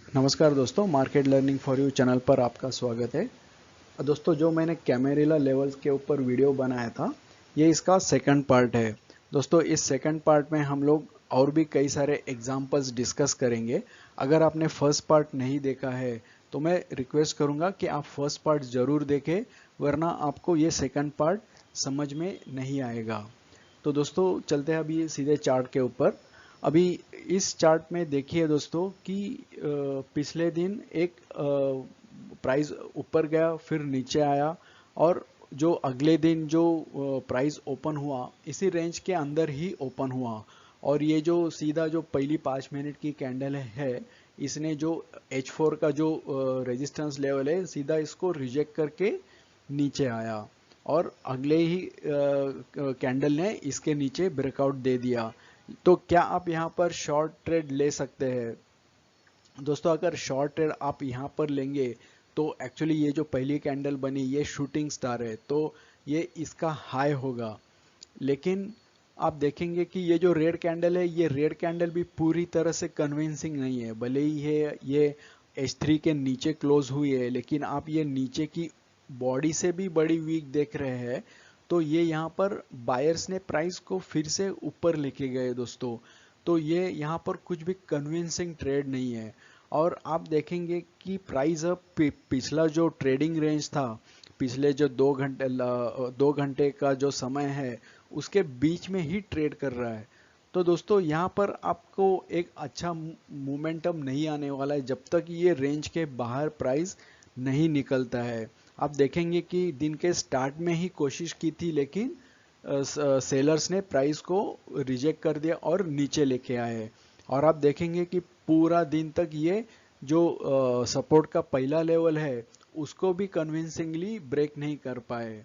नमस्कार दोस्तों, market learning for you channel पर आपका स्वागत है। दोस्तों, जो मैंने कैमेरिला लेवल्स के ऊपर वीडियो बनाया था, ये इसका सेकंड पार्ट है। दोस्तों, इस सेकंड पार्ट में हम लोग और भी कई सारे एग्जांपल्स डिस्कस करेंगे। अगर आपने फर्स्ट पार्ट नहीं देखा है तो मैं रिक्वेस्ट करूंगा कि आप फर्स्ट पार्ट ज़रूर देखें, वरना आपको ये सेकंड पार्ट समझ में नहीं आएगा। तो दोस्तों, चलते हैं अभी सीधे चार्ट के ऊपर। अभी इस चार्ट में देखिए दोस्तों कि पिछले दिन एक प्राइस ऊपर गया, फिर नीचे आया, और जो अगले दिन जो प्राइस ओपन हुआ इसी रेंज के अंदर ही ओपन हुआ। और ये जो सीधा जो पहली 5 मिनट की कैंडल है, इसने जो H4 का जो रेजिस्टेंस लेवल है, सीधा इसको रिजेक्ट करके नीचे आया, और अगले ही कैंडल ने इसके नीचे ब्रेकआउट दे दिया। तो क्या आप यहाँ पर शॉर्ट ट्रेड ले सकते हैं? दोस्तों, अगर शॉर्ट ट्रेड आप यहाँ पर लेंगे तो एक्चुअली ये जो पहली कैंडल बनी ये शूटिंग स्टार है, तो ये इसका हाई होगा। लेकिन आप देखेंगे कि ये जो रेड कैंडल है, ये रेड कैंडल भी पूरी तरह से कन्विंसिंग नहीं है। भले ही है ये H3 के नीचे क्लोज हुई है, लेकिन आप ये नीचे की बॉडी से भी बड़ी वीक देख रहे हैं। तो ये यहाँ पर बायर्स ने प्राइस को फिर से ऊपर लेके गए दोस्तों। तो ये यहाँ पर कुछ भी कन्विंसिंग ट्रेड नहीं है। और आप देखेंगे कि प्राइस अब पिछला जो ट्रेडिंग रेंज था, पिछले जो 2 घंटे का जो समय है, उसके बीच में ही ट्रेड कर रहा है। तो दोस्तों, यहाँ पर आपको एक अच्छा मोमेंटम नहीं आने वाला है जब तक ये रेंज के बाहर प्राइस नहीं निकलता है। आप देखेंगे कि दिन के स्टार्ट में ही कोशिश की थी, लेकिन सेलर्स ने प्राइस को रिजेक्ट कर दिया और नीचे लेके आए। और आप देखेंगे कि पूरा दिन तक ये जो सपोर्ट का पहला लेवल है उसको भी कन्विंसिंगली ब्रेक नहीं कर पाए।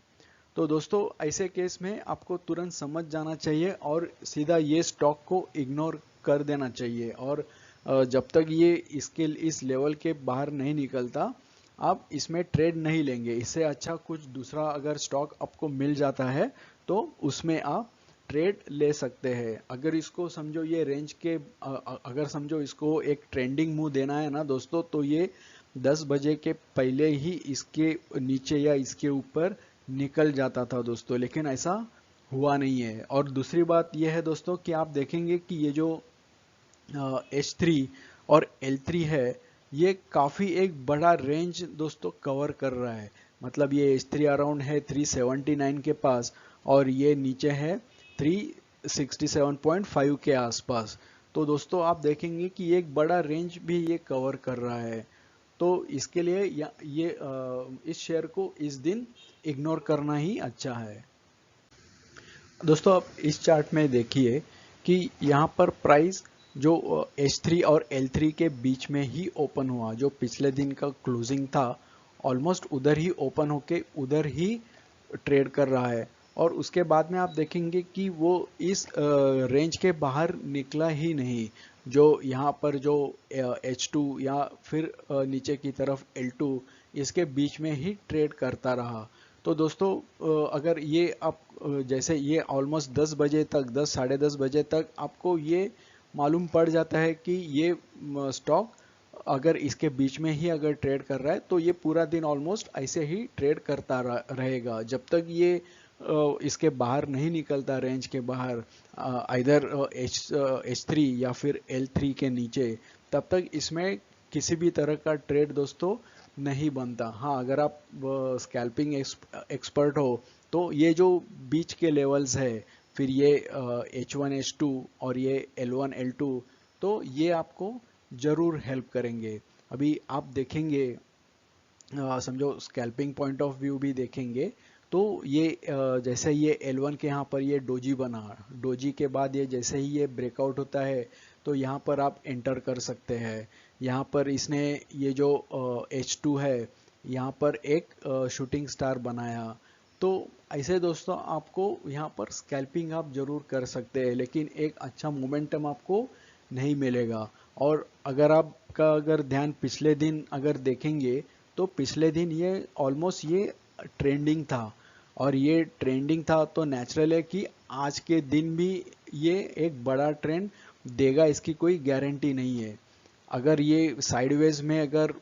तो दोस्तों, ऐसे केस में आपको तुरंत समझ जाना चाहिए और सीधा ये स्टॉक को इग्नोर कर देना चाहिए। और जब तक ये इस लेवल के बाहर नहीं निकलता, आप इसमें ट्रेड नहीं लेंगे। इससे अच्छा कुछ दूसरा अगर स्टॉक आपको मिल जाता है तो उसमें आप ट्रेड ले सकते हैं। अगर इसको समझो ये रेंज के अगर समझो इसको एक ट्रेंडिंग मूव देना है ना दोस्तों, तो ये 10 बजे के पहले ही इसके नीचे या इसके ऊपर निकल जाता था दोस्तों, लेकिन ऐसा हुआ नहीं है। और दूसरी बात यह है दोस्तों कि आप देखेंगे कि ये जो H3 और L3 है, ये काफ़ी एक बड़ा रेंज दोस्तों कवर कर रहा है। मतलब ये H3 अराउंड है 379 के पास, और ये नीचे है 367.5 के आसपास। तो दोस्तों, आप देखेंगे कि एक बड़ा रेंज भी ये कवर कर रहा है। तो इसके लिए इस शेयर को इस दिन इग्नोर करना ही अच्छा है। दोस्तों, आप इस चार्ट में देखिए कि यहाँ पर प्राइस जो H3 और L3 के बीच में ही ओपन हुआ, जो पिछले दिन का क्लोजिंग था ऑलमोस्ट उधर ही ओपन होके उधर ही ट्रेड कर रहा है। और उसके बाद में आप देखेंगे कि वो इस रेंज के बाहर निकला ही नहीं। जो यहाँ पर जो H2 या फिर नीचे की तरफ L2, इसके बीच में ही ट्रेड करता रहा। तो दोस्तों, अगर ये आप जैसे ये ऑलमोस्ट 10 बजे तक, 10 साढ़े 10 बजे तक आपको ये मालूम पड़ जाता है कि ये स्टॉक अगर इसके बीच में ही अगर ट्रेड कर रहा है तो ये पूरा दिन ऑलमोस्ट ऐसे ही ट्रेड करता रहेगा जब तक ये इसके बाहर नहीं निकलता, रेंज के बाहर, इधर H3 या फिर L3 के नीचे। तब तक इसमें किसी भी तरह का ट्रेड दोस्तों नहीं बनता। हाँ, अगर आप स्कैल्पिंग एक्सपर्ट हो तो ये जो बीच के लेवल्स है, फिर ये H1 H2 और ये L1 L2, तो ये आपको जरूर हेल्प करेंगे। अभी आप देखेंगे, समझो स्कैल्पिंग पॉइंट ऑफ व्यू भी देखेंगे, तो ये जैसे ये L1 के यहाँ पर ये डोजी बना, डोजी के बाद ये जैसे ही ये ब्रेकआउट होता है तो यहाँ पर आप एंटर कर सकते हैं। यहाँ पर इसने ये जो H2 है, यहाँ पर एक शूटिंग स्टार बनाया। तो ऐसे दोस्तों, आपको यहाँ पर स्कैल्पिंग आप जरूर कर सकते हैं, लेकिन एक अच्छा मोमेंटम आपको नहीं मिलेगा। और अगर ध्यान पिछले दिन अगर देखेंगे तो पिछले दिन ये ऑलमोस्ट ये ट्रेंडिंग था, और ये ट्रेंडिंग था तो नेचुरल है कि आज के दिन भी ये एक बड़ा ट्रेंड देगा, इसकी कोई गारंटी नहीं है। अगर ये साइडवेज में अगर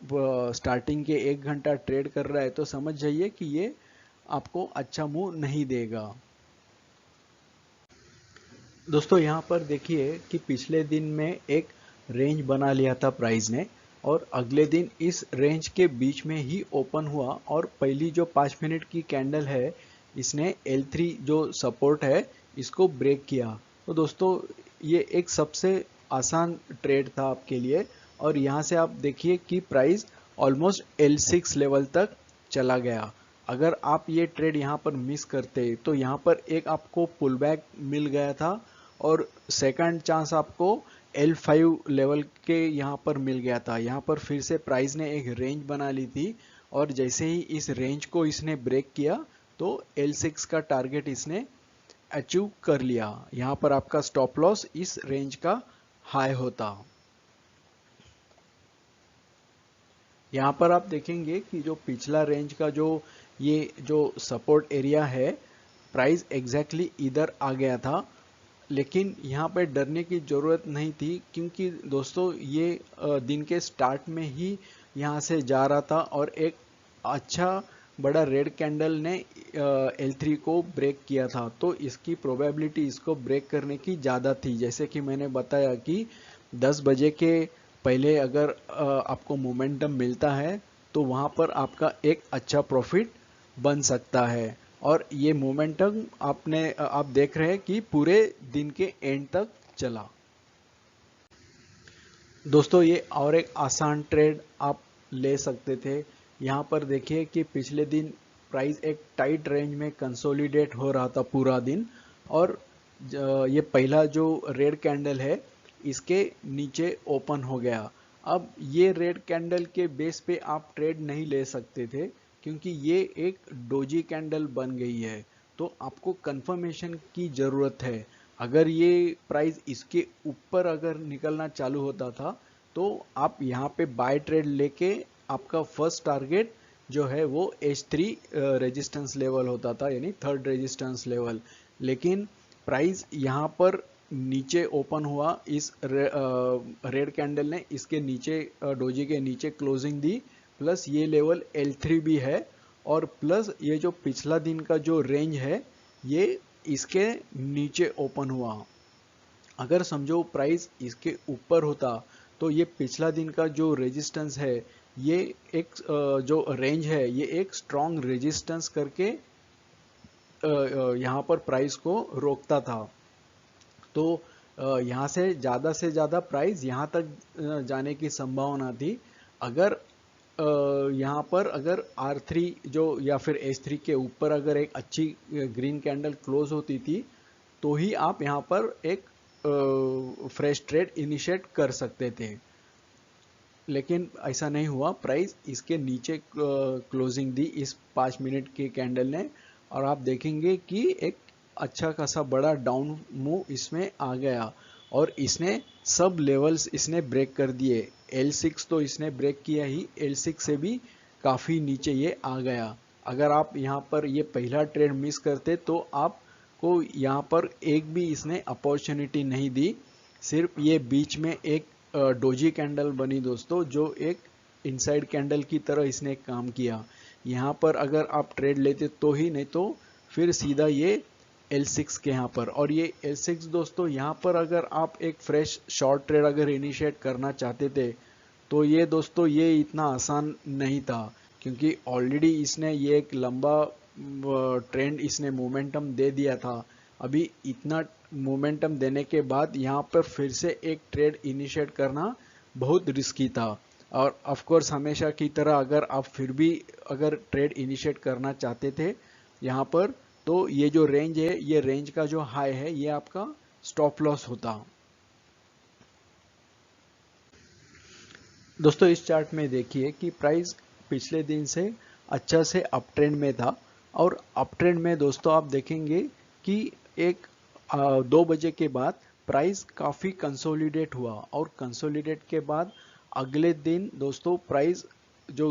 स्टार्टिंग के 1 घंटा ट्रेड कर रहा है तो समझ जाइए कि ये आपको अच्छा मूव नहीं देगा। दोस्तों यहाँ पर देखिए कि पिछले दिन में एक रेंज बना लिया था प्राइस ने, और अगले दिन इस रेंज के बीच में ही ओपन हुआ और पहली जो 5 मिनट की कैंडल है इसने L3 जो सपोर्ट है इसको ब्रेक किया। तो दोस्तों ये एक सबसे आसान ट्रेड था आपके लिए, और यहाँ से आप देखिए कि प्राइस ऑलमोस्ट L6 लेवल तक चला गया। अगर आप ये ट्रेड यहाँ पर मिस करते तो यहाँ पर एक आपको पुल बैक मिल गया था, और सेकंड चांस आपको L5 लेवल के यहाँ पर मिल गया था। यहाँ पर फिर से प्राइस ने एक रेंज बना ली थी, और जैसे ही इस रेंज को इसने ब्रेक किया तो L6 का टारगेट इसने अचीव कर लिया। यहाँ पर आपका स्टॉप लॉस इस रेंज का हाई होता। यहाँ पर आप देखेंगे कि जो पिछला रेंज का ये जो सपोर्ट एरिया है, प्राइस एग्जैक्टली इधर आ गया था, लेकिन यहाँ पे डरने की ज़रूरत नहीं थी, क्योंकि दोस्तों ये दिन के स्टार्ट में ही यहाँ से जा रहा था और एक अच्छा बड़ा रेड कैंडल ने L3 को ब्रेक किया था। तो इसकी प्रोबेबिलिटी इसको ब्रेक करने की ज़्यादा थी। जैसे कि मैंने बताया कि 10 बजे के पहले अगर आपको मोमेंटम मिलता है तो वहाँ पर आपका एक अच्छा प्रॉफिट बन सकता है। और ये मोमेंटम आप देख रहे हैं कि पूरे दिन के एंड तक चला। दोस्तों ये और एक आसान ट्रेड आप ले सकते थे। यहाँ पर देखिए कि पिछले दिन प्राइस एक टाइट रेंज में कंसोलिडेट हो रहा था पूरा दिन, और ये पहला जो रेड कैंडल है इसके नीचे ओपन हो गया। अब ये रेड कैंडल के बेस पे आप ट्रेड नहीं ले सकते थे, क्योंकि ये एक डोजी कैंडल बन गई है। तो आपको कंफर्मेशन की ज़रूरत है। अगर ये प्राइस इसके ऊपर अगर निकलना चालू होता था तो आप यहाँ पे बाय ट्रेड लेके आपका फर्स्ट टारगेट जो है वो H3 रेजिस्टेंस लेवल होता था, यानी थर्ड रेजिस्टेंस लेवल। लेकिन प्राइस यहाँ पर नीचे ओपन हुआ, इस रेड कैंडल ने इसके नीचे डोजी के नीचे क्लोजिंग दी, प्लस ये लेवल L3 भी है, और प्लस ये जो पिछला दिन का जो रेंज है ये इसके नीचे ओपन हुआ। अगर समझो प्राइस इसके ऊपर होता तो ये पिछला दिन का जो रेजिस्टेंस है, ये एक जो रेंज है ये एक स्ट्रॉन्ग रेजिस्टेंस करके यहाँ पर प्राइस को रोकता था। तो यहाँ से ज़्यादा प्राइस यहाँ तक जाने की संभावना थी। अगर यहाँ पर अगर R3 जो या फिर H3 के ऊपर अगर एक अच्छी ग्रीन कैंडल क्लोज होती थी तो ही आप यहाँ पर एक फ्रेश ट्रेड इनिशिएट कर सकते थे। लेकिन ऐसा नहीं हुआ, प्राइस इसके नीचे क्लोजिंग दी इस 5 मिनट के कैंडल ने, और आप देखेंगे कि एक अच्छा खासा बड़ा डाउन मूव इसमें आ गया, और इसने सब लेवल्स इसने ब्रेक कर दिए। L6 तो इसने ब्रेक किया ही, L6 से भी काफ़ी नीचे ये आ गया। अगर आप यहाँ पर ये पहला ट्रेड मिस करते तो आपको यहाँ पर एक भी इसने अपॉर्चुनिटी नहीं दी। सिर्फ ये बीच में एक डोजी कैंडल बनी दोस्तों, जो एक इनसाइड कैंडल की तरह इसने काम किया। यहाँ पर अगर आप ट्रेड लेते तो ही, नहीं तो फिर सीधा ये L6 के यहाँ पर। और ये L6 दोस्तों यहाँ पर अगर आप एक फ्रेश शॉर्ट ट्रेड अगर इनिशिएट करना चाहते थे तो ये दोस्तों ये इतना आसान नहीं था, क्योंकि ऑलरेडी इसने ये एक लंबा ट्रेंड इसने मोमेंटम दे दिया था। अभी इतना मोमेंटम देने के बाद यहाँ पर फिर से एक ट्रेड इनिशिएट करना बहुत रिस्की था। और ऑफ कोर्स हमेशा की तरह अगर आप फिर भी अगर ट्रेड इनिशिएट करना चाहते थे यहाँ पर, तो ये जो रेंज है, ये रेंज का जो हाई है ये आपका स्टॉप लॉस होता। दोस्तों इस चार्ट में देखिए कि प्राइस पिछले दिन से अच्छा से अप ट्रेंड में था, और अप ट्रेंड में दोस्तों आप देखेंगे कि एक 2 बजे के बाद प्राइस काफ़ी कंसोलिडेट हुआ, और कंसोलिडेट के बाद अगले दिन दोस्तों प्राइस जो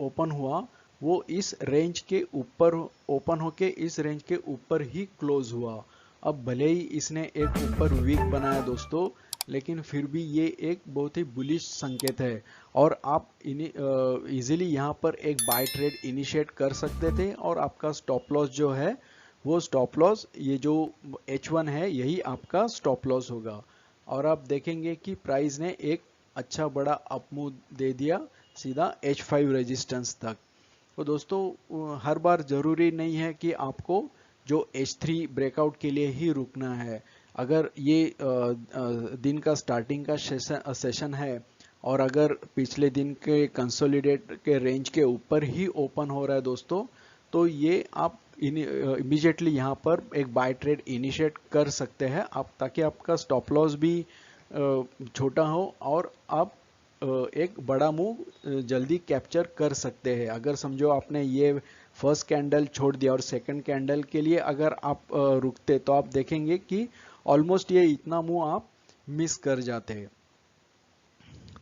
ओपन हुआ वो इस रेंज के ऊपर ओपन होके इस रेंज के ऊपर ही क्लोज हुआ। अब भले ही इसने एक ऊपर वीक बनाया दोस्तों, लेकिन फिर भी ये एक बहुत ही बुलिश संकेत है और आप इजीली यहाँ पर एक बाय ट्रेड इनिशिएट कर सकते थे और आपका स्टॉप लॉस जो है वो स्टॉप लॉस ये जो H1 है यही आपका स्टॉप लॉस होगा। और आप देखेंगे कि प्राइस ने एक अच्छा बड़ा अप मूव दे दिया सीधा H5 रेजिस्टेंस तक। तो दोस्तों हर बार जरूरी नहीं है कि आपको जो H3 ब्रेकआउट के लिए ही रुकना है। अगर ये दिन का स्टार्टिंग का सेशन है और अगर पिछले दिन के कंसोलिडेट के रेंज के ऊपर ही ओपन हो रहा है दोस्तों, तो ये आप इमीडिएटली यहाँ पर एक बाय ट्रेड इनिशिएट कर सकते हैं आप, ताकि आपका स्टॉप लॉस भी छोटा हो और आप एक बड़ा मूव जल्दी कैप्चर कर सकते हैं। अगर समझो आपने ये फर्स्ट कैंडल छोड़ दिया और सेकंड कैंडल के लिए अगर आप रुकते, तो आप देखेंगे कि ऑलमोस्ट ये इतना मूव आप मिस कर जाते हैं।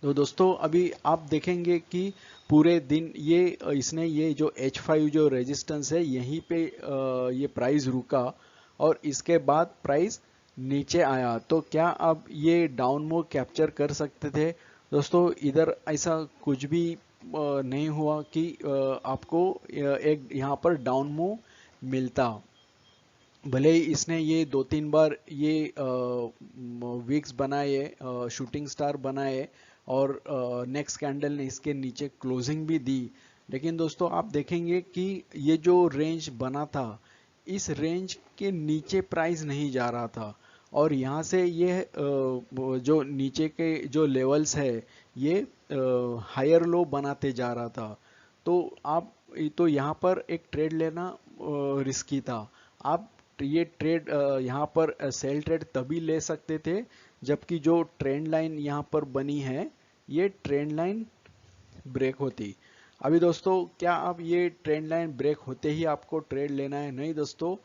तो दोस्तों अभी आप देखेंगे कि पूरे दिन ये इसने ये जो H5 जो रेजिस्टेंस है यहीं पे ये प्राइस रुका और इसके बाद प्राइस नीचे आया। तो क्या आप ये डाउन मूव कैप्चर कर सकते थे? दोस्तों इधर ऐसा कुछ भी नहीं हुआ कि आपको एक यहाँ पर डाउन मूव मिलता। भले ही इसने ये 2-3 बार ये विक्स बनाए, शूटिंग स्टार बनाए और नेक्स्ट कैंडल ने इसके नीचे क्लोजिंग भी दी, लेकिन दोस्तों आप देखेंगे कि ये जो रेंज बना था इस रेंज के नीचे प्राइस नहीं जा रहा था और यहाँ से ये जो नीचे के जो लेवल्स है ये हायर लो बनाते जा रहा था। तो यहाँ पर एक ट्रेड लेना रिस्की था। आप ये ट्रेड यहाँ पर सेल ट्रेड तभी ले सकते थे जबकि जो ट्रेंड लाइन यहाँ पर बनी है ये ट्रेंड लाइन ब्रेक होती। अभी दोस्तों क्या आप ये ट्रेंड लाइन ब्रेक होते ही आपको ट्रेड लेना है? नहीं दोस्तों,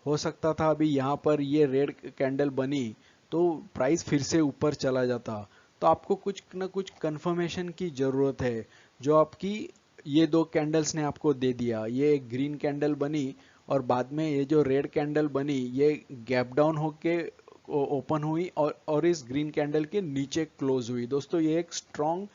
हो सकता था अभी यहाँ पर ये रेड कैंडल बनी तो प्राइस फिर से ऊपर चला जाता। तो आपको कुछ ना कुछ कंफर्मेशन की जरूरत है जो आपकी ये दो कैंडल्स ने आपको दे दिया। ये एक ग्रीन कैंडल बनी और बाद में ये जो रेड कैंडल बनी ये गैप डाउन होके ओपन हुई और इस ग्रीन कैंडल के नीचे क्लोज हुई। दोस्तों ये एक स्ट्रॉन्ग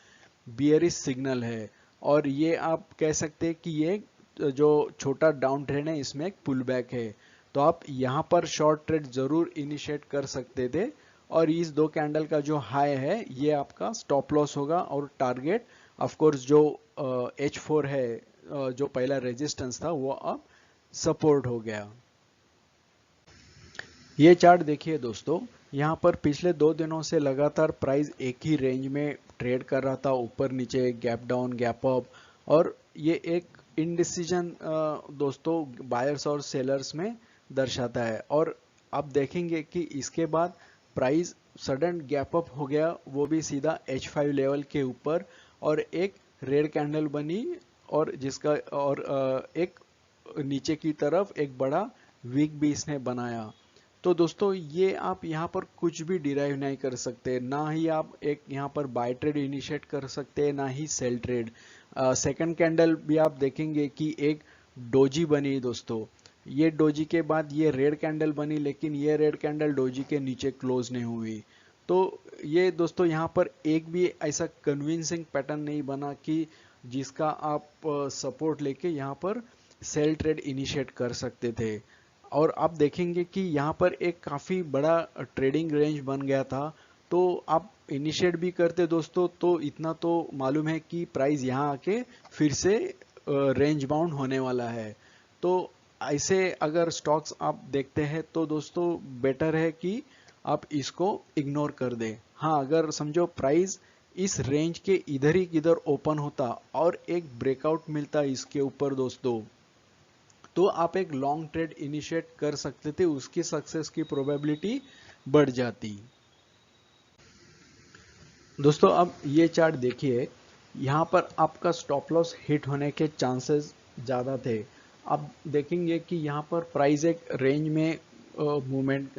बियरिश सिग्नल है और ये आप कह सकते हैं कि ये जो छोटा डाउन ट्रेंड है इसमें एक पुल बैक है। तो आप यहाँ पर शॉर्ट ट्रेड जरूर इनिशिएट कर सकते थे और इस दो कैंडल का जो हाई है ये आपका स्टॉप लॉस होगा और टारगेट ऑफ कोर्स जो H4 है जो पहला रेजिस्टेंस था वो अब सपोर्ट हो गया। ये चार्ट देखिए दोस्तों, यहाँ पर पिछले 2 दिनों से लगातार प्राइस एक ही रेंज में ट्रेड कर रहा था, ऊपर नीचे गैप डाउन गैप अप, और ये एक इनडिसीजन दोस्तों बायर्स और सेलर्स में दर्शाता है। और आप देखेंगे कि इसके बाद प्राइस सडन गैप अप हो गया, वो भी सीधा H5 लेवल के ऊपर, और एक रेड कैंडल बनी और जिसका और एक नीचे की तरफ एक बड़ा विक भी इसने बनाया। तो दोस्तों ये आप यहाँ पर कुछ भी डिराइव नहीं कर सकते, ना ही आप एक यहाँ पर बाय ट्रेड इनिशिएट कर सकते हैं ना ही सेल ट्रेड। सेकंड कैंडल भी आप देखेंगे कि एक डोजी बनी दोस्तों, ये डोजी के बाद ये रेड कैंडल बनी, लेकिन ये रेड कैंडल डोजी के नीचे क्लोज नहीं हुई। तो ये दोस्तों यहाँ पर एक भी ऐसा कन्विंसिंग पैटर्न नहीं बना कि जिसका आप सपोर्ट लेके यहाँ पर सेल ट्रेड इनिशिएट कर सकते थे। और आप देखेंगे कि यहाँ पर एक काफ़ी बड़ा ट्रेडिंग रेंज बन गया था, तो आप इनिशिएट भी करते दोस्तों तो इतना तो मालूम है कि प्राइस यहाँ आके फिर से रेंज बाउंड होने वाला है। तो ऐसे अगर स्टॉक्स आप देखते हैं तो दोस्तों बेटर है कि आप इसको इग्नोर कर दें। हाँ, अगर समझो प्राइस इस रेंज के इधर ही किधर ओपन होता और एक ब्रेकआउट मिलता इसके ऊपर दोस्तों, तो आप एक लॉन्ग ट्रेड इनिशिएट कर सकते थे, उसकी सक्सेस की प्रोबेबिलिटी बढ़ जाती। दोस्तों अब ये चार्ट देखिए, यहाँ पर आपका स्टॉप लॉस हिट होने के चांसेस ज़्यादा थे। आप देखेंगे कि यहाँ पर प्राइस एक रेंज में मूवमेंट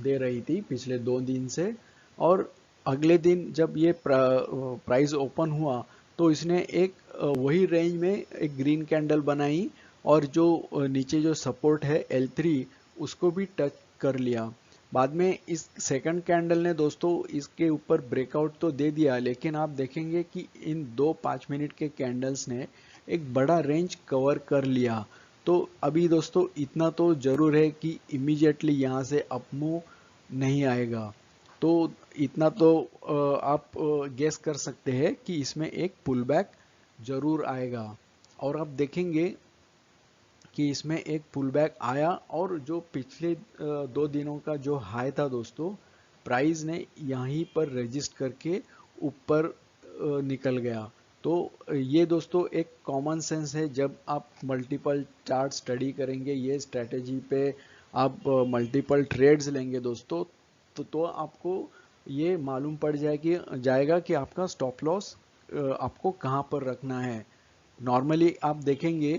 दे रही थी पिछले 2 दिन से, और अगले दिन जब ये प्राइस ओपन हुआ तो इसने एक वही रेंज में एक ग्रीन कैंडल बनाई और जो नीचे जो सपोर्ट है L3 उसको भी टच कर लिया। बाद में इस सेकंड कैंडल ने दोस्तों इसके ऊपर ब्रेकआउट तो दे दिया, लेकिन आप देखेंगे कि इन दो 5 मिनट के कैंडल्स ने एक बड़ा रेंज कवर कर लिया। तो अभी दोस्तों इतना तो जरूर है कि इमीडिएटली यहाँ से अप मूव नहीं आएगा। तो इतना तो आप गेस कर सकते हैं कि इसमें एक पुल बैक जरूर आएगा। और आप देखेंगे कि इसमें एक पुल बैक आया, और जो पिछले 2 दिनों का जो हाई था दोस्तों, प्राइस ने यहीं पर रजिस्ट करके ऊपर निकल गया। तो ये दोस्तों एक कॉमन सेंस है, जब आप मल्टीपल चार्ट स्टडी करेंगे, ये स्ट्रेटेजी पे आप मल्टीपल ट्रेड्स लेंगे दोस्तों, तो आपको ये मालूम पड़ जाएगा कि आपका स्टॉप लॉस आपको कहाँ पर रखना है। नॉर्मली आप देखेंगे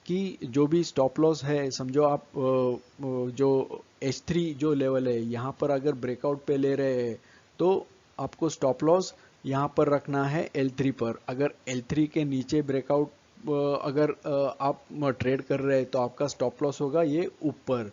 कि जो भी स्टॉप लॉस है, समझो आप जो H3 जो लेवल है यहाँ पर अगर ब्रेकआउट पे ले रहे हैं तो आपको स्टॉप लॉस यहाँ पर रखना है L3 पर। अगर L3 के नीचे ब्रेकआउट अगर आप ट्रेड कर रहे हैं तो आपका स्टॉप लॉस होगा ये ऊपर।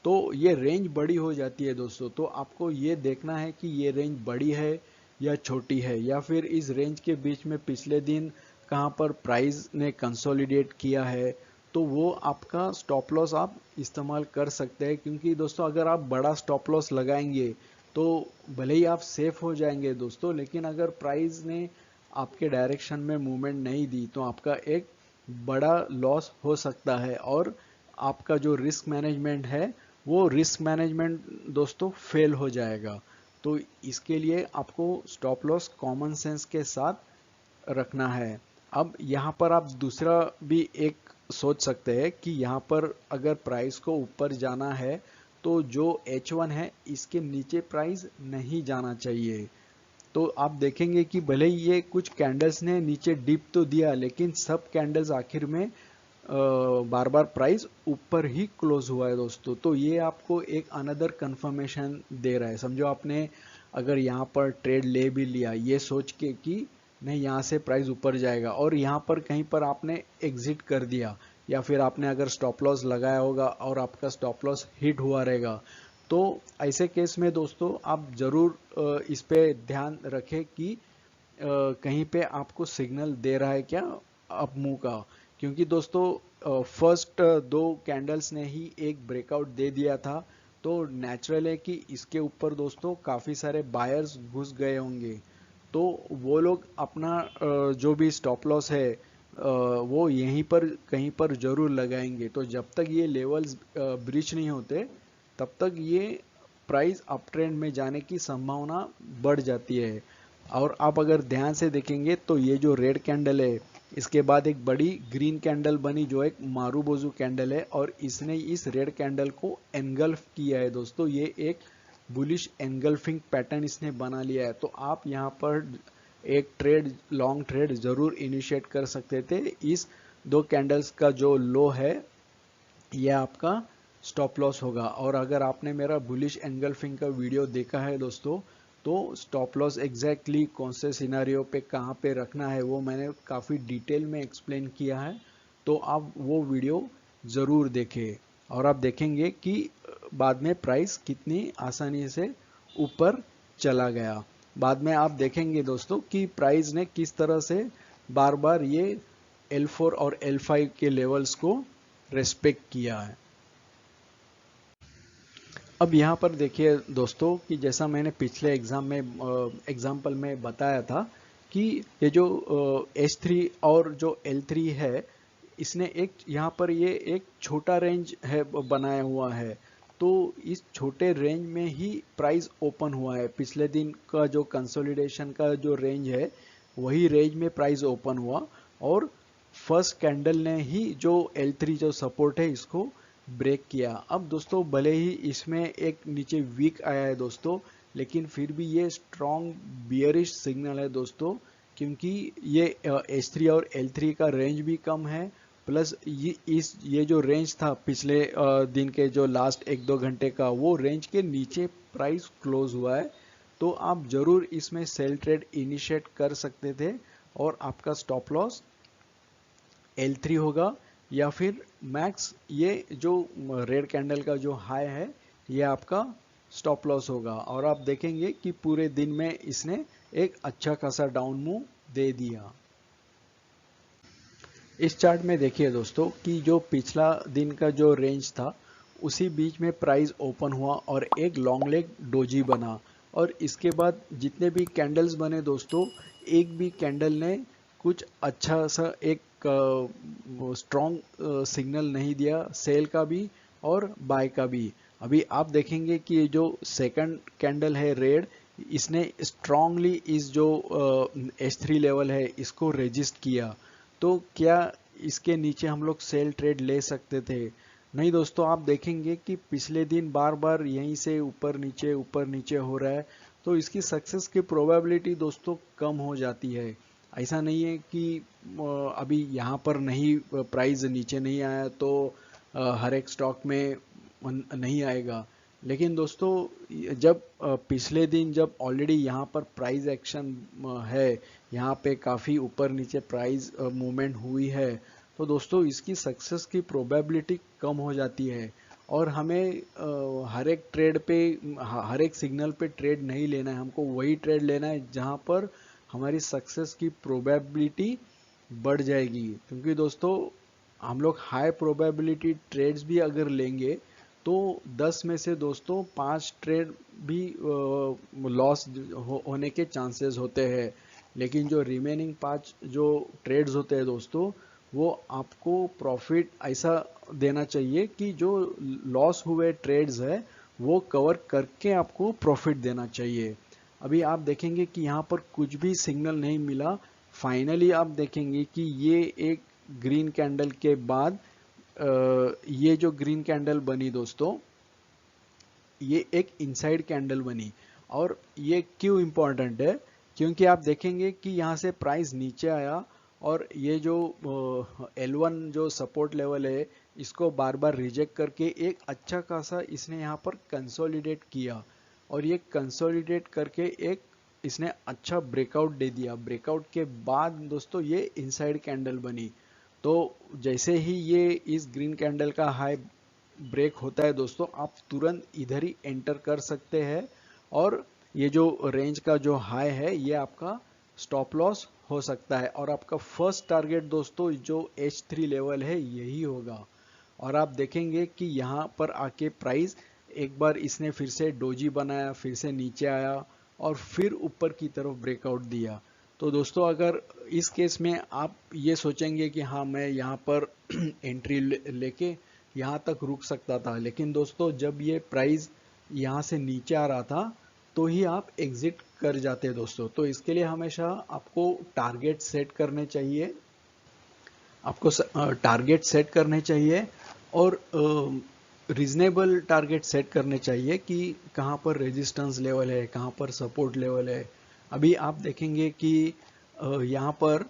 तो ये रेंज बड़ी हो जाती है दोस्तों, तो आपको ये देखना है कि ये रेंज बड़ी है या छोटी है, या फिर इस रेंज के बीच में पिछले दिन कहाँ पर प्राइस ने कंसोलिडेट किया है, तो वो आपका स्टॉप लॉस आप इस्तेमाल कर सकते हैं। क्योंकि दोस्तों अगर आप बड़ा स्टॉप लॉस लगाएंगे तो भले ही आप सेफ हो जाएंगे दोस्तों, लेकिन अगर प्राइस ने आपके डायरेक्शन में मूवमेंट नहीं दी तो आपका एक बड़ा लॉस हो सकता है, और आपका जो रिस्क मैनेजमेंट है वो रिस्क मैनेजमेंट दोस्तों फेल हो जाएगा। तो इसके लिए आपको स्टॉप लॉस कॉमन सेंस के साथ रखना है। अब यहाँ पर आप दूसरा भी एक सोच सकते हैं कि यहाँ पर अगर प्राइस को ऊपर जाना है तो जो H1 है इसके नीचे प्राइस नहीं जाना चाहिए। तो आप देखेंगे कि भले ही ये कुछ कैंडल्स ने नीचे डिप तो दिया, लेकिन सब कैंडल्स आखिर में बार बार प्राइस ऊपर ही क्लोज हुआ है दोस्तों। तो ये आपको एक अनदर कंफर्मेशन दे रहा है। समझो आपने अगर यहाँ पर ट्रेड ले भी लिया ये सोच के कि नहीं यहाँ से प्राइस ऊपर जाएगा, और यहाँ पर कहीं पर आपने एग्जिट कर दिया, या फिर आपने अगर स्टॉप लॉस लगाया होगा और आपका स्टॉप लॉस हिट हुआ रहेगा, तो ऐसे केस में दोस्तों आप जरूर इस पे ध्यान रखें कि कहीं पे आपको सिग्नल दे रहा है क्या अप मूव का। क्योंकि दोस्तों फर्स्ट 2 कैंडल्स ने ही एक ब्रेकआउट दे दिया था, तो नेचुरल है कि इसके ऊपर दोस्तों काफ़ी सारे बायर्स घुस गए होंगे। तो वो लोग अपना जो भी स्टॉप लॉस है वो यहीं पर कहीं पर जरूर लगाएंगे। तो जब तक ये लेवल्स ब्रीच नहीं होते तब तक ये प्राइस अप ट्रेंड में जाने की संभावना बढ़ जाती है। और आप अगर ध्यान से देखेंगे तो ये जो रेड कैंडल है इसके बाद एक बड़ी ग्रीन कैंडल बनी जो एक मारूबोजू कैंडल है, और इसने इस रेड कैंडल को एनगल्फ किया है दोस्तों। ये एक बुलिश एनगल्फिंग पैटर्न इसने बना लिया है। तो आप यहाँ पर एक ट्रेड लॉन्ग ट्रेड जरूर इनिशिएट कर सकते थे। इस 2 कैंडल्स का जो लो है ये आपका स्टॉप लॉस होगा। और अगर आपने मेरा बुलिश एंगल्फिंग का वीडियो देखा है दोस्तों, तो स्टॉप लॉस एग्जैक्टली कौन से सिनारियो पे कहाँ पे रखना है वो मैंने काफ़ी डिटेल में एक्सप्लेन किया है। तो आप वो वीडियो ज़रूर देखें, और आप देखेंगे कि बाद में प्राइस कितनी आसानी से ऊपर चला गया। बाद में आप देखेंगे दोस्तों कि प्राइस ने किस तरह से बार बार ये L4 और L5 के लेवल्स को रेस्पेक्ट किया है। अब यहाँ पर देखिए दोस्तों कि जैसा मैंने पिछले एग्जाम्पल में बताया था कि ये जो H3 और जो L3 है इसने एक यहाँ पर ये एक छोटा रेंज है बनाया हुआ है। तो इस छोटे रेंज में ही प्राइस ओपन हुआ है। पिछले दिन का जो कंसोलिडेशन का जो रेंज है वही रेंज में प्राइस ओपन हुआ, और फर्स्ट कैंडल ने ही जो L3 जो सपोर्ट है इसको ब्रेक किया। अब दोस्तों भले ही इसमें एक नीचे वीक आया है दोस्तों, लेकिन फिर भी ये स्ट्रॉन्ग बियरिश सिग्नल है दोस्तों। क्योंकि ये H3 और L3 का रेंज भी कम है, प्लस ये जो रेंज था पिछले दिन के जो लास्ट 1-2 घंटे का, वो रेंज के नीचे प्राइस क्लोज हुआ है। तो आप जरूर इसमें सेल ट्रेड इनिशिएट कर सकते थे, और आपका स्टॉप लॉस L3 होगा, या फिर मैक्स ये जो रेड कैंडल का जो हाई है ये आपका स्टॉप लॉस होगा। और आप देखेंगे कि पूरे दिन में इसने एक अच्छा खासा डाउन मूव दे दिया। इस चार्ट में देखिए दोस्तों कि जो पिछला दिन का जो रेंज था उसी बीच में प्राइस ओपन हुआ और एक लॉन्ग लेग डोजी बना, और इसके बाद जितने भी कैंडल्स बने दोस्तों, एक भी कैंडल ने कुछ अच्छा सा एक स्ट्रॉन्ग सिग्नल नहीं दिया, सेल का भी और बाय का भी। अभी आप देखेंगे कि ये जो सेकंड कैंडल है रेड, इसने स्ट्रांगली इस जो H3 लेवल है इसको रेजिस्ट किया। तो क्या इसके नीचे हम लोग सेल ट्रेड ले सकते थे? नहीं दोस्तों, आप देखेंगे कि पिछले दिन बार बार यहीं से ऊपर नीचे हो रहा है, तो इसकी सक्सेस की प्रोबेबिलिटी दोस्तों कम हो जाती है। ऐसा नहीं है कि अभी यहाँ पर नहीं, प्राइस नीचे नहीं आया तो हर एक स्टॉक में नहीं आएगा। लेकिन दोस्तों जब पिछले दिन जब ऑलरेडी यहाँ पर प्राइस एक्शन है, यहाँ पे काफ़ी ऊपर नीचे प्राइस मूवमेंट हुई है, तो दोस्तों इसकी सक्सेस की प्रोबेबिलिटी कम हो जाती है। और हमें हर एक ट्रेड पे, हर एक सिग्नल पे ट्रेड नहीं लेना है, हमको वही ट्रेड लेना है जहाँ पर हमारी सक्सेस की प्रोबेबिलिटी बढ़ जाएगी। क्योंकि दोस्तों हम लोग हाई प्रोबेबिलिटी ट्रेड्स भी अगर लेंगे तो 10 में से दोस्तों 5 ट्रेड भी लॉस होने के चांसेस होते हैं। लेकिन जो रिमेनिंग 5 जो ट्रेड्स होते हैं दोस्तों, वो आपको प्रॉफिट ऐसा देना चाहिए कि जो लॉस हुए ट्रेड्स है वो कवर करके आपको प्रॉफिट देना चाहिए। अभी आप देखेंगे कि यहाँ पर कुछ भी सिग्नल नहीं मिला। फाइनली आप देखेंगे कि ये एक ग्रीन कैंडल के बाद ये जो ग्रीन कैंडल बनी दोस्तों, ये एक इनसाइड कैंडल बनी। और ये क्यों इम्पोर्टेंट है? क्योंकि आप देखेंगे कि यहाँ से प्राइस नीचे आया और ये जो L1 जो सपोर्ट लेवल है इसको बार बार रिजेक्ट करके एक अच्छा खासा इसने यहाँ पर कंसोलिडेट किया, और ये कंसोलिडेट करके एक इसने अच्छा ब्रेकआउट दे दिया। ब्रेकआउट के बाद दोस्तों ये इनसाइड कैंडल बनी। तो जैसे ही ये इस ग्रीन कैंडल का हाई ब्रेक होता है दोस्तों, आप तुरंत इधर ही एंटर कर सकते हैं, और ये जो रेंज का जो हाई है ये आपका स्टॉप लॉस हो सकता है। और आपका फर्स्ट टारगेट दोस्तों जो H3 लेवल है यही होगा। और आप देखेंगे कि यहाँ पर आके प्राइस एक बार इसने फिर से डोजी बनाया, फिर से नीचे आया और फिर ऊपर की तरफ ब्रेकआउट दिया। तो दोस्तों अगर इस केस में आप ये सोचेंगे कि हाँ मैं यहाँ पर एंट्री लेके यहाँ तक रुक सकता था, लेकिन दोस्तों जब ये प्राइस यहाँ से नीचे आ रहा था तो ही आप एग्जिट कर जाते दोस्तों। तो इसके लिए हमेशा आपको टारगेट सेट करने चाहिए, टारगेट सेट करने चाहिए, और रीजनेबल टारगेट सेट करने चाहिए कि कहाँ पर रेजिस्टेंस लेवल है, कहाँ पर सपोर्ट लेवल है। अभी आप देखेंगे कि यहाँ पर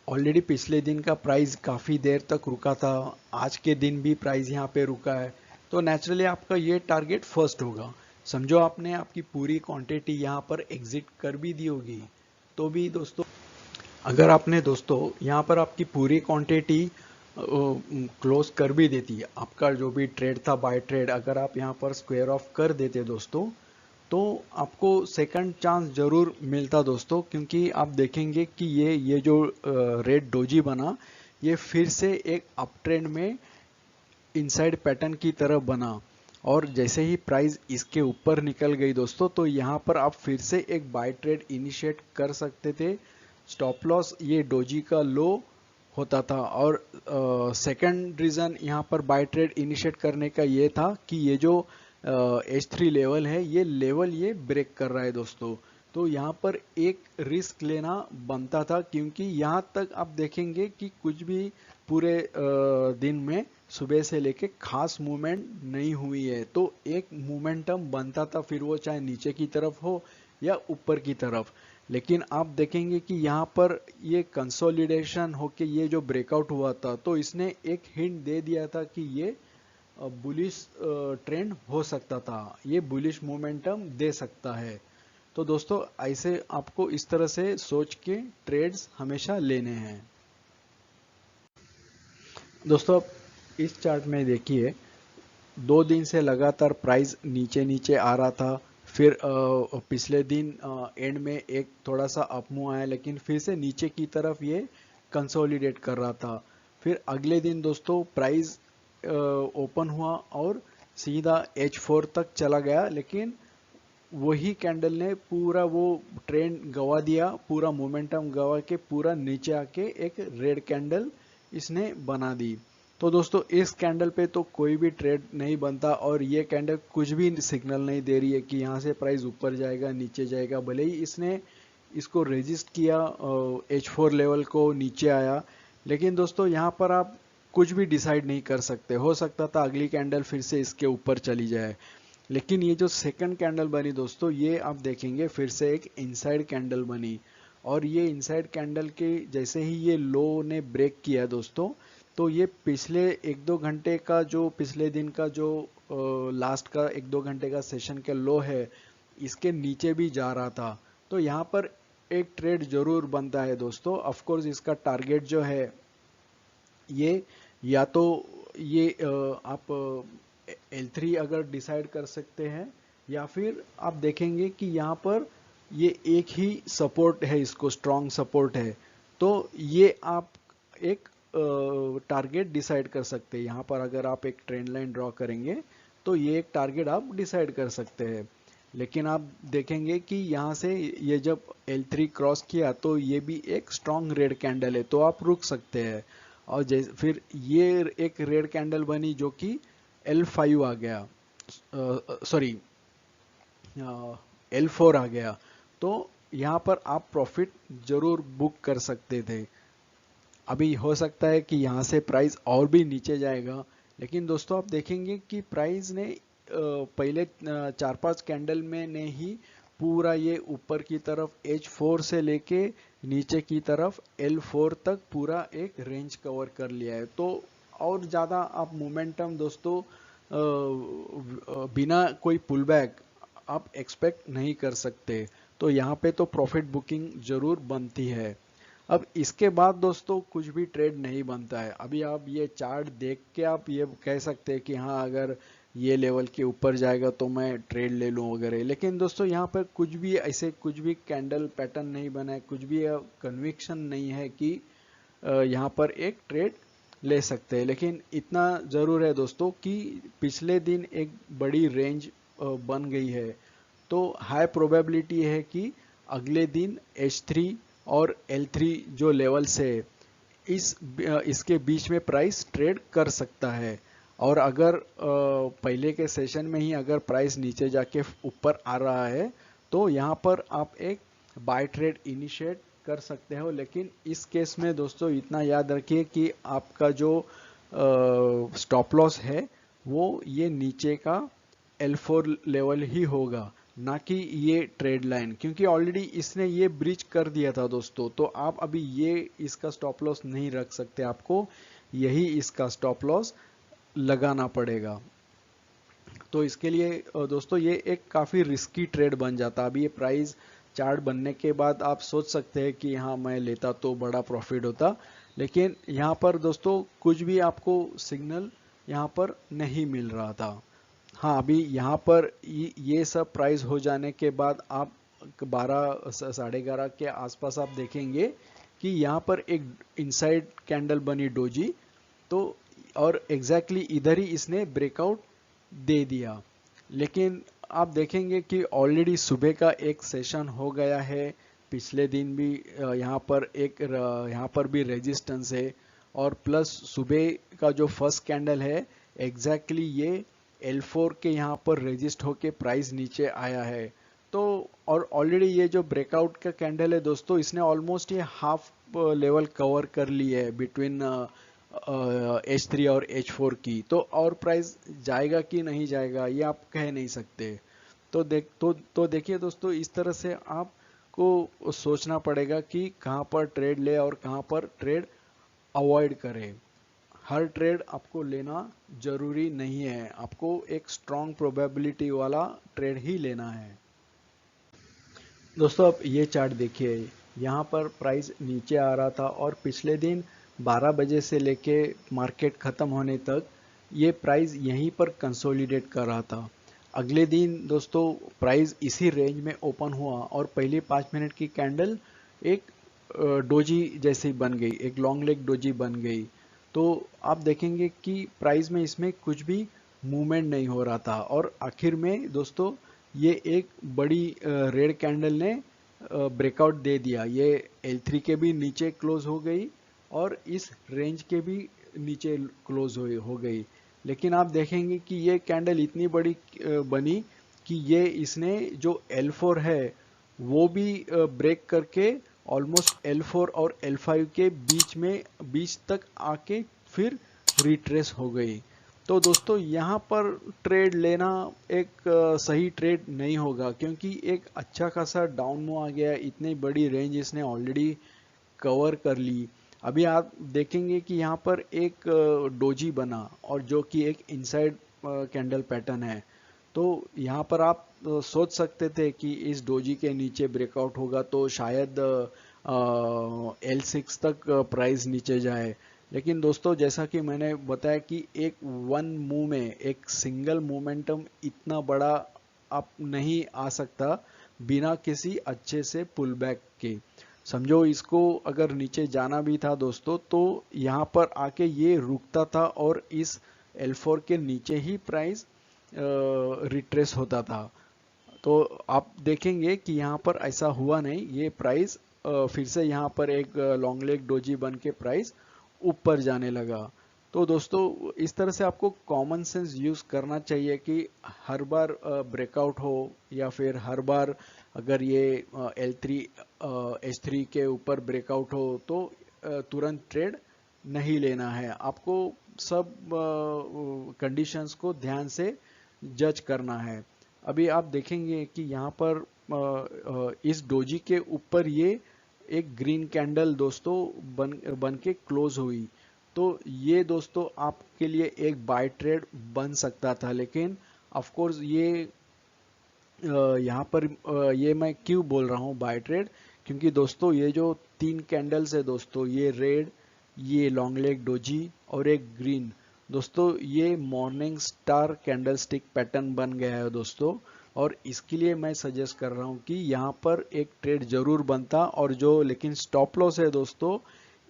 ऑलरेडी पिछले दिन का प्राइस काफ़ी देर तक रुका था, आज के दिन भी प्राइस यहाँ पे रुका है, तो नेचुरली आपका ये टारगेट फर्स्ट होगा। समझो आपने आपकी पूरी क्वांटिटी यहाँ पर एग्जिट कर भी दी होगी, तो भी दोस्तों अगर आपने दोस्तों यहाँ पर आपकी पूरी क्वांटिटी क्लोज कर भी देती है, आपका जो भी ट्रेड था बाय ट्रेड अगर आप यहाँ पर स्क्वायर ऑफ कर देते दोस्तों, तो आपको सेकंड चांस जरूर मिलता दोस्तों। क्योंकि आप देखेंगे कि ये जो रेड डोजी बना, ये फिर से एक अप ट्रेंड में इनसाइड पैटर्न की तरफ बना, और जैसे ही प्राइस इसके ऊपर निकल गई दोस्तों, तो यहाँ पर आप फिर से एक बाय ट्रेड इनिशिएट कर सकते थे। स्टॉप लॉस ये डोजी का लो होता था। और सेकंड रीज़न यहाँ पर बाय ट्रेड इनिशिएट करने का ये था कि ये जो H3 लेवल है ये लेवल ये ब्रेक कर रहा है दोस्तों, तो यहाँ पर एक रिस्क लेना बनता था। क्योंकि यहाँ तक आप देखेंगे कि कुछ भी पूरे दिन में सुबह से लेके खास मूवमेंट नहीं हुई है, तो एक मोमेंटम बनता था, फिर वो चाहे नीचे की तरफ हो या ऊपर की तरफ। लेकिन आप देखेंगे कि यहाँ पर ये कंसोलिडेशन होके ये जो ब्रेकआउट हुआ था, तो इसने एक हिंट दे दिया था कि ये बुलिश ट्रेंड हो सकता था, ये बुलिश मोमेंटम दे सकता है। तो दोस्तों ऐसे आपको इस तरह से सोच के ट्रेड्स हमेशा लेने हैं। दोस्तों इस चार्ट में देखिए, 2 दिन से लगातार प्राइस नीचे नीचे आ रहा था। फिर पिछले दिन एंड में एक थोड़ा सा अप मूव आया, लेकिन फिर से नीचे की तरफ ये कंसोलिडेट कर रहा था। फिर अगले दिन दोस्तों प्राइस ओपन हुआ और सीधा H4 तक चला गया, लेकिन वही कैंडल ने पूरा वो ट्रेंड गवा दिया, पूरा मोमेंटम गवा के पूरा नीचे आके एक रेड कैंडल इसने बना दी। तो दोस्तों इस कैंडल पे तो कोई भी ट्रेड नहीं बनता, और ये कैंडल कुछ भी सिग्नल नहीं दे रही है कि यहाँ से प्राइस ऊपर जाएगा नीचे जाएगा। भले ही इसने इसको रेजिस्ट किया, H4 लेवल को नीचे आया, लेकिन दोस्तों यहाँ पर आप कुछ भी डिसाइड नहीं कर सकते। हो सकता था अगली कैंडल फिर से इसके ऊपर चली जाए, लेकिन ये जो सेकंड कैंडल बनी दोस्तों, ये आप देखेंगे फिर से एक इनसाइड कैंडल बनी, और ये इनसाइड कैंडल के जैसे ही ये लो ने ब्रेक किया दोस्तों, तो ये पिछले 1-2 घंटे का जो पिछले दिन का जो लास्ट का 1-2 घंटे का सेशन का लो है, इसके नीचे भी जा रहा था। तो यहाँ पर एक ट्रेड जरूर बनता है दोस्तों। ऑफ कोर्स इसका टारगेट जो है ये, या तो ये आप L3 अगर डिसाइड कर सकते हैं, या फिर आप देखेंगे कि यहाँ पर ये एक ही सपोर्ट है, इसको स्ट्रॉन्ग सपोर्ट है, तो ये आप एक टारगेट डिसाइड कर सकते हैं। यहाँ पर अगर आप एक ट्रेंड लाइन ड्रॉ करेंगे तो ये एक टारगेट आप डिसाइड कर सकते हैं। लेकिन आप देखेंगे कि यहाँ से ये जब L3 क्रॉस किया तो ये भी एक स्ट्रॉन्ग रेड कैंडल है, तो आप रुक सकते हैं। और जैसे फिर ये एक रेड कैंडल बनी जो कि L5 आ गया, सॉरी L4 आ गया, तो यहाँ पर आप प्रॉफिट जरूर बुक कर सकते थे। अभी हो सकता है कि यहाँ से प्राइस और भी नीचे जाएगा, लेकिन दोस्तों आप देखेंगे कि प्राइस ने पहले 4-5 कैंडल में ने ही पूरा ये ऊपर की तरफ H4 से लेके नीचे की तरफ L4 तक पूरा एक रेंज कवर कर लिया है। तो और ज़्यादा आप मोमेंटम दोस्तों बिना कोई पुल बैक आप एक्सपेक्ट नहीं कर सकते। तो यहाँ पे तो प्रॉफिट बुकिंग जरूर बनती है। अब इसके बाद दोस्तों कुछ भी ट्रेड नहीं बनता है। अभी आप ये चार्ट देख के आप ये कह सकते हैं कि हाँ अगर ये लेवल के ऊपर जाएगा तो मैं ट्रेड ले लूँ वगैरह, लेकिन दोस्तों यहाँ पर कुछ भी ऐसे कुछ भी कैंडल पैटर्न नहीं बना है, कुछ भी कन्विक्शन नहीं है कि यहाँ पर एक ट्रेड ले सकते हैं। लेकिन इतना ज़रूर है दोस्तों कि पिछले दिन एक बड़ी रेंज बन गई है, तो हाई प्रोबेबिलिटी है कि अगले दिन H3 और L3 जो लेवल्स है इसके बीच में प्राइस ट्रेड कर सकता है। और अगर पहले के सेशन में ही अगर प्राइस नीचे जाके ऊपर आ रहा है तो यहाँ पर आप एक बाय ट्रेड इनिशिएट कर सकते हो। लेकिन इस केस में दोस्तों इतना याद रखिए कि आपका जो स्टॉप लॉस है वो ये नीचे का L4 लेवल ही होगा, ना कि ये ट्रेड लाइन, क्योंकि ऑलरेडी इसने ये ब्रिज कर दिया था दोस्तों। तो आप अभी ये इसका स्टॉप लॉस नहीं रख सकते, आपको यही इसका स्टॉप लॉस लगाना पड़ेगा। तो इसके लिए दोस्तों ये एक काफ़ी रिस्की ट्रेड बन जाता। अभी ये प्राइस चार्ट बनने के बाद आप सोच सकते हैं कि हाँ मैं लेता तो बड़ा प्रॉफिट होता, लेकिन यहाँ पर दोस्तों कुछ भी आपको सिग्नल यहाँ पर नहीं मिल रहा था। हाँ अभी यहाँ पर ये सब प्राइस हो जाने के बाद आप 12 साढ़े 11 के आसपास आप देखेंगे कि यहाँ पर एक इनसाइड कैंडल बनी डोजी, तो और एग्जैक्टली इधर ही इसने ब्रेकआउट दे दिया। लेकिन आप देखेंगे कि ऑलरेडी सुबह का एक सेशन हो गया है, पिछले दिन भी यहाँ पर भी रेजिस्टेंस है, और प्लस सुबह का जो फर्स्ट कैंडल है एग्जैक्टली ये L4 के यहाँ पर रेजिस्ट होके प्राइस नीचे आया है। तो और ऑलरेडी ये जो ब्रेकआउट का कैंडल है दोस्तों, इसने ऑलमोस्ट ये हाफ लेवल कवर कर ली है बिटवीन H3 और H4 की। तो और प्राइस जाएगा कि नहीं जाएगा ये आप कह नहीं सकते। तो देखिए दोस्तों, इस तरह से आपको सोचना पड़ेगा कि कहाँ पर ट्रेड ले और कहाँ पर ट्रेड अवॉइड करें। हर ट्रेड आपको लेना जरूरी नहीं है, आपको एक स्ट्रॉन्ग प्रोबेबिलिटी वाला ट्रेड ही लेना है। दोस्तों आप ये चार्ट देखिए, यहाँ पर प्राइस नीचे आ रहा था और पिछले दिन 12 बजे से लेके मार्केट ख़त्म होने तक ये प्राइस यहीं पर कंसोलिडेट कर रहा था। अगले दिन दोस्तों प्राइस इसी रेंज में ओपन हुआ और पहली 5 मिनट की कैंडल एक डोजी जैसी बन गई, एक लॉन्ग लेग डोजी बन गई। तो आप देखेंगे कि प्राइस में इसमें कुछ भी मूवमेंट नहीं हो रहा था और आखिर में दोस्तों ये एक बड़ी रेड कैंडल ने ब्रेकआउट दे दिया। ये L3 के भी नीचे क्लोज हो गई और इस रेंज के भी नीचे क्लोज हो गई। लेकिन आप देखेंगे कि ये कैंडल इतनी बड़ी बनी कि ये इसने जो L4 है वो भी ब्रेक करके ऑलमोस्ट L4 और L5 के बीच तक आके फिर रिट्रेस हो गई। तो दोस्तों यहाँ पर ट्रेड लेना एक सही ट्रेड नहीं होगा, क्योंकि एक अच्छा खासा डाउन मूव आ गया, इतनी बड़ी रेंज इसने ऑलरेडी कवर कर ली। अभी आप देखेंगे कि यहाँ पर एक डोजी बना और जो कि एक इनसाइड कैंडल पैटर्न है। तो यहाँ पर आप सोच सकते थे कि इस डोजी के नीचे ब्रेकआउट होगा तो शायद L6 तक प्राइस नीचे जाए। लेकिन दोस्तों जैसा कि मैंने बताया कि एक वन मूव में एक सिंगल मोमेंटम इतना बड़ा आप नहीं आ सकता बिना किसी अच्छे से पुल बैक के। समझो इसको अगर नीचे जाना भी था दोस्तों तो यहाँ पर आके ये रुकता था और इस L4 के नीचे ही प्राइस रिट्रेस होता था। तो आप देखेंगे कि यहाँ पर ऐसा हुआ नहीं, ये प्राइस फिर से यहाँ पर एक लॉन्ग लेग डोजी बन के प्राइस ऊपर जाने लगा। तो दोस्तों इस तरह से आपको कॉमन सेंस यूज करना चाहिए कि हर बार ब्रेकआउट हो या फिर हर बार अगर ये L3 H3 के ऊपर ब्रेकआउट हो तो तुरंत ट्रेड नहीं लेना है। आपको सब कंडीशंस को ध्यान से जज करना है। अभी आप देखेंगे कि यहाँ पर इस डोजी के ऊपर ये एक ग्रीन कैंडल दोस्तों बन के क्लोज हुई। तो ये दोस्तों आपके लिए एक बाय ट्रेड बन सकता था, लेकिन ऑफ कोर्स ये यहाँ पर ये मैं क्यों बोल रहा हूँ बाय ट्रेड, क्योंकि दोस्तों ये जो 3 कैंडल्स है दोस्तों, ये रेड, ये लॉन्ग लेग डोजी और एक ग्रीन, दोस्तों ये मॉर्निंग स्टार कैंडलस्टिक पैटर्न बन गया है दोस्तों। और इसके लिए मैं सजेस्ट कर रहा हूँ कि यहाँ पर एक ट्रेड जरूर बनता। और जो लेकिन स्टॉप लॉस है दोस्तों,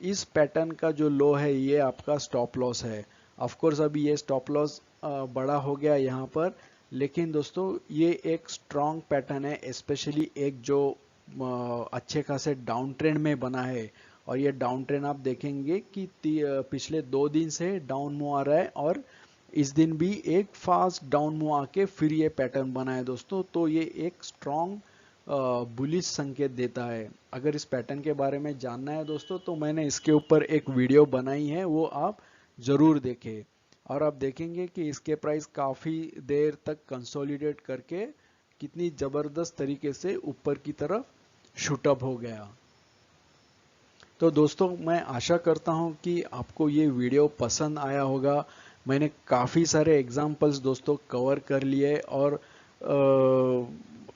इस पैटर्न का जो लो है ये आपका स्टॉप लॉस है। ऑफ कोर्स अभी ये स्टॉप लॉस बड़ा हो गया यहाँ पर, लेकिन दोस्तों ये एक स्ट्रॉन्ग पैटर्न है, स्पेशली एक जो अच्छे खासे डाउन ट्रेंड में बना है। और ये डाउन ट्रेंड आप देखेंगे कि पिछले 2 दिन से डाउन मूव आ रहा है और इस दिन भी एक फास्ट डाउन मूव आके फिर ये पैटर्न बना है दोस्तों। तो ये एक स्ट्रॉन्ग बुलिश संकेत देता है। अगर इस पैटर्न के बारे में जानना है दोस्तों तो मैंने इसके ऊपर एक वीडियो बनाई है, वो आप जरूर देखें। और आप देखेंगे कि इसके प्राइस काफी देर तक कंसोलिडेट करके कितनी जबरदस्त तरीके से ऊपर की तरफ शूटअप हो गया। तो दोस्तों मैं आशा करता हूं कि आपको ये वीडियो पसंद आया होगा। मैंने काफ़ी सारे एग्जाम्पल्स दोस्तों कवर कर लिए और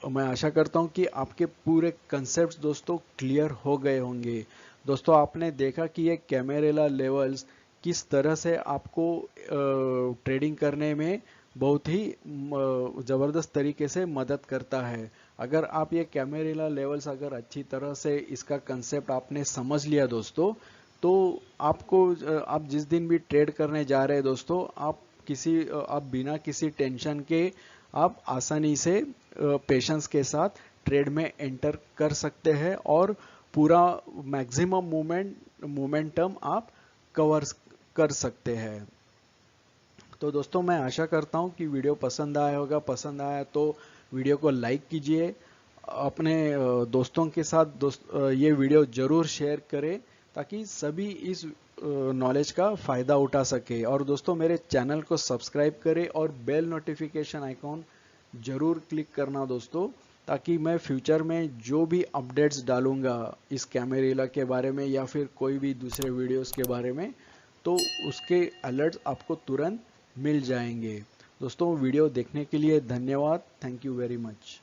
मैं आशा करता हूं कि आपके पूरे कंसेप्ट्स दोस्तों क्लियर हो गए होंगे। दोस्तों आपने देखा कि ये कैमेरेला लेवल्स किस तरह से आपको ट्रेडिंग करने में बहुत ही ज़बरदस्त तरीके से मदद करता है। अगर आप ये कैमेरेला लेवल्स अगर अच्छी तरह से इसका कंसेप्ट आपने समझ लिया दोस्तों, तो आपको आप जिस दिन भी ट्रेड करने जा रहे हैं दोस्तों, आप बिना किसी टेंशन के आप आसानी से पेशेंस के साथ ट्रेड में एंटर कर सकते हैं और पूरा मैक्सिमम मोमेंटम आप कवर कर सकते हैं। तो दोस्तों मैं आशा करता हूं कि वीडियो पसंद आया होगा। पसंद आया तो वीडियो को लाइक कीजिए, अपने दोस्तों के साथ ये वीडियो जरूर शेयर करें ताकि सभी इस नॉलेज का फ़ायदा उठा सके। और दोस्तों मेरे चैनल को सब्सक्राइब करें और बेल नोटिफिकेशन आइकॉन जरूर क्लिक करना दोस्तों, ताकि मैं फ्यूचर में जो भी अपडेट्स डालूंगा इस कैमेरेला के बारे में या फिर कोई भी दूसरे वीडियोस के बारे में, तो उसके अलर्ट्स आपको तुरंत मिल जाएंगे। दोस्तों वीडियो देखने के लिए धन्यवाद। Thank you very much.